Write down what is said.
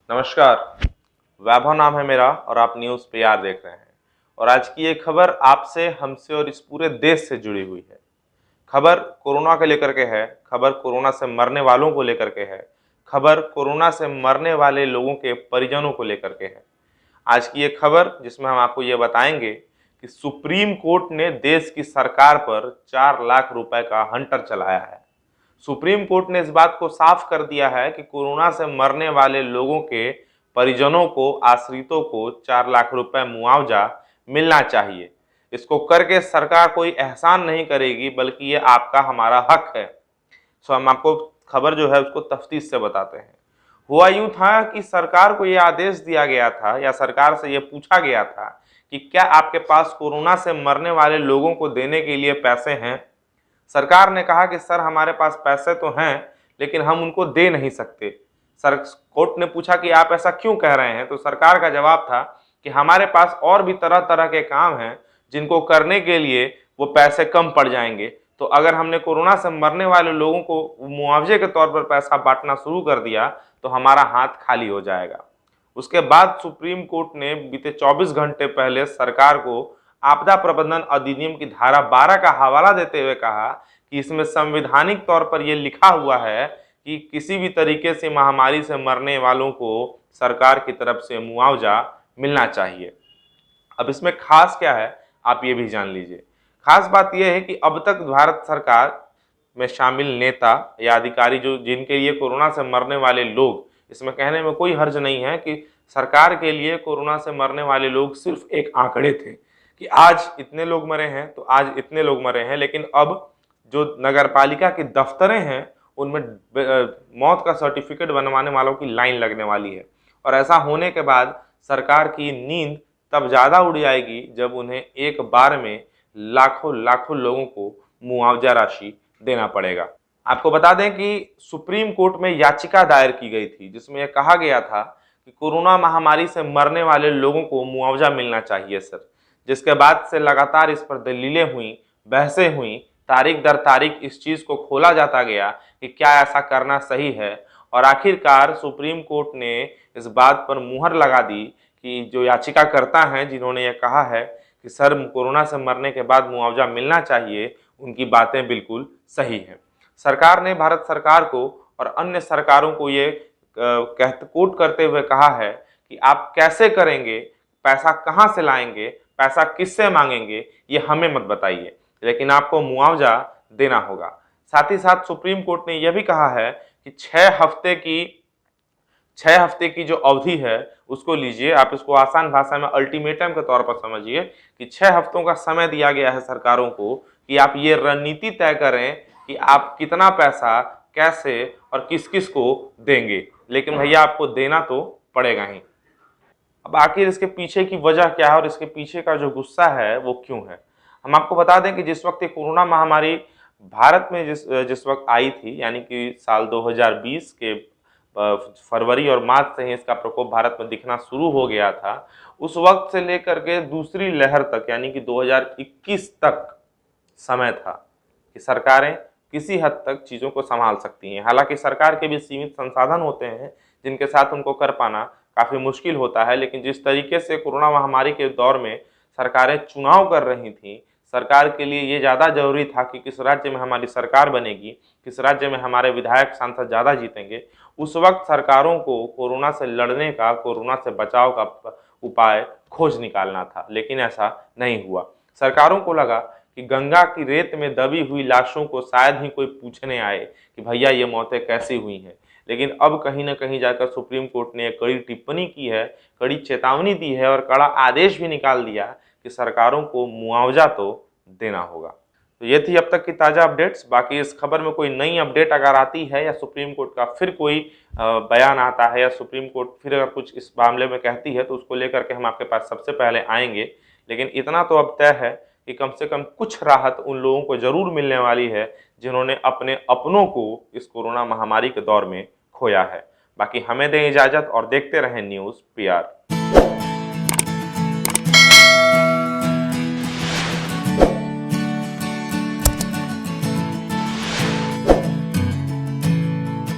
नमस्कार। वैभव नाम है मेरा और आप न्यूज़ पीआर देख रहे हैं। और आज की ये खबर आपसे, हमसे और इस पूरे देश से जुड़ी हुई है। खबर कोरोना को लेकर के है, खबर कोरोना से मरने वालों को लेकर के है, खबर कोरोना से मरने वाले लोगों के परिजनों को लेकर के है। आज की ये खबर जिसमें हम आपको ये बताएंगे कि सुप्रीम कोर्ट ने देश की सरकार पर 4 लाख रुपए का हंटर चलाया है। सुप्रीम कोर्ट ने इस बात को साफ कर दिया है कि कोरोना से मरने वाले लोगों के परिजनों को, आश्रितों को 4 लाख रुपए मुआवजा मिलना चाहिए। इसको करके सरकार कोई एहसान नहीं करेगी, बल्कि ये आपका हमारा हक है। सो हम आपको खबर जो है उसको तफ्तीश से बताते हैं। हुआ यूं था कि सरकार को यह आदेश दिया गया था या सरकार से यह पूछा गया था कि क्या आपके पास कोरोना से मरने वाले लोगों को देने के लिए पैसे हैं। सरकार ने कहा कि सर हमारे पास पैसे तो हैं, लेकिन हम उनको दे नहीं सकते। सर कोर्ट ने पूछा कि आप ऐसा क्यों कह रहे हैं, तो सरकार का जवाब था कि हमारे पास और भी तरह तरह के काम हैं जिनको करने के लिए वो पैसे कम पड़ जाएंगे। तो अगर हमने कोरोना से मरने वाले लोगों को मुआवजे के तौर पर पैसा बांटना शुरू कर दिया तो हमारा हाथ खाली हो जाएगा। उसके बाद सुप्रीम कोर्ट ने बीते 24 घंटे पहले सरकार को आपदा प्रबंधन अधिनियम की धारा 12 का हवाला देते हुए कहा कि इसमें संवैधानिक तौर पर यह लिखा हुआ है कि किसी भी तरीके से महामारी से मरने वालों को सरकार की तरफ से मुआवजा मिलना चाहिए। अब इसमें खास क्या है आप ये भी जान लीजिए। खास बात यह है कि अब तक भारत सरकार में शामिल नेता या अधिकारी जो जिनके लिए कोरोना से मरने वाले लोग, इसमें कहने में कोई हर्ज नहीं है कि सरकार के लिए कोरोना से मरने वाले लोग सिर्फ एक आंकड़े थे कि आज इतने लोग मरे हैं तो आज इतने लोग मरे हैं। लेकिन अब जो नगर पालिका के दफ्तरें हैं उनमें मौत का सर्टिफिकेट बनवाने वालों की लाइन लगने वाली है। और ऐसा होने के बाद सरकार की नींद तब ज़्यादा उड़ जाएगी जब उन्हें एक बार में लाखों लाखों लोगों को मुआवजा राशि देना पड़ेगा। आपको बता दें कि सुप्रीम कोर्ट में याचिका दायर की गई थी जिसमें यह कहा गया था कि कोरोना महामारी से मरने वाले लोगों को मुआवजा मिलना चाहिए सर। जिसके बाद से लगातार इस पर दलीलें हुई, बहसें हुई, तारीख दर तारीख इस चीज को खोला जाता गया कि क्या ऐसा करना सही है। और आखिरकार सुप्रीम कोर्ट ने इस बात पर मुहर लगा दी कि जो याचिकाकर्ता हैं जिन्होंने यह कहा है कि सर कोरोना से मरने के बाद मुआवजा मिलना चाहिए, उनकी बातें बिल्कुल सही हैं। सरकार ने भारत सरकार को और अन्य सरकारों को ये कोट करते हुए कहा है कि आप कैसे करेंगे, पैसा कहाँ से लाएंगे, पैसा किससे मांगेंगे, ये हमें मत बताइए, लेकिन आपको मुआवजा देना होगा। साथ ही साथ सुप्रीम कोर्ट ने यह भी कहा है कि 6 हफ्ते की जो अवधि है उसको लीजिए। आप इसको आसान भाषा में अल्टीमेटम के तौर पर समझिए कि 6 हफ्तों का समय दिया गया है सरकारों को कि आप ये रणनीति तय करें कि आप कितना पैसा, कैसे और किस किस को देंगे, लेकिन भैया आपको देना तो पड़ेगा ही। अब आखिर इसके पीछे की वजह क्या है और इसके पीछे का जो गुस्सा है वो क्यों है। हम आपको बता दें कि जिस वक्त ये कोरोना महामारी भारत में जिस वक्त आई थी, यानी कि साल 2020 के फरवरी और मार्च से ही इसका प्रकोप भारत में दिखना शुरू हो गया था, उस वक्त से लेकर के दूसरी लहर तक यानी कि 2021 तक समय था कि सरकारें किसी हद तक चीज़ों को संभाल सकती हैं। हालांकि सरकार के भी सीमित संसाधन होते हैं जिनके साथ उनको कर पाना काफ़ी मुश्किल होता है, लेकिन जिस तरीके से कोरोना महामारी के दौर में सरकारें चुनाव कर रही थीं, सरकार के लिए ये ज़्यादा जरूरी था कि किस राज्य में हमारी सरकार बनेगी, किस राज्य में हमारे विधायक सांसद ज़्यादा जीतेंगे। उस वक्त सरकारों को कोरोना से लड़ने का, कोरोना से बचाव का उपाय खोज निकालना था, लेकिन ऐसा नहीं हुआ। सरकारों को लगा कि गंगा की रेत में दबी हुई लाशों को शायद ही कोई पूछने आए कि भैया ये मौतें कैसी हुई हैं। लेकिन अब कहीं ना कहीं जाकर सुप्रीम कोर्ट ने एक कड़ी टिप्पणी की है, कड़ी चेतावनी दी है और कड़ा आदेश भी निकाल दिया कि सरकारों को मुआवजा तो देना होगा। तो ये थी अब तक की ताज़ा अपडेट्स। बाकी इस खबर में कोई नई अपडेट अगर आती है या सुप्रीम कोर्ट का फिर कोई बयान आता है या सुप्रीम कोर्ट फिर अगर कुछ इस मामले में कहती है तो उसको लेकर के हम आपके पास सबसे पहले आएंगे। लेकिन इतना तो अब तय है कि कम से कम कुछ राहत उन लोगों को जरूर मिलने वाली है जिन्होंने अपने अपनों को इस कोरोना महामारी के दौर में खोया है। बाकी हमें दें इजाजत और देखते रहें न्यूज़ पीआर।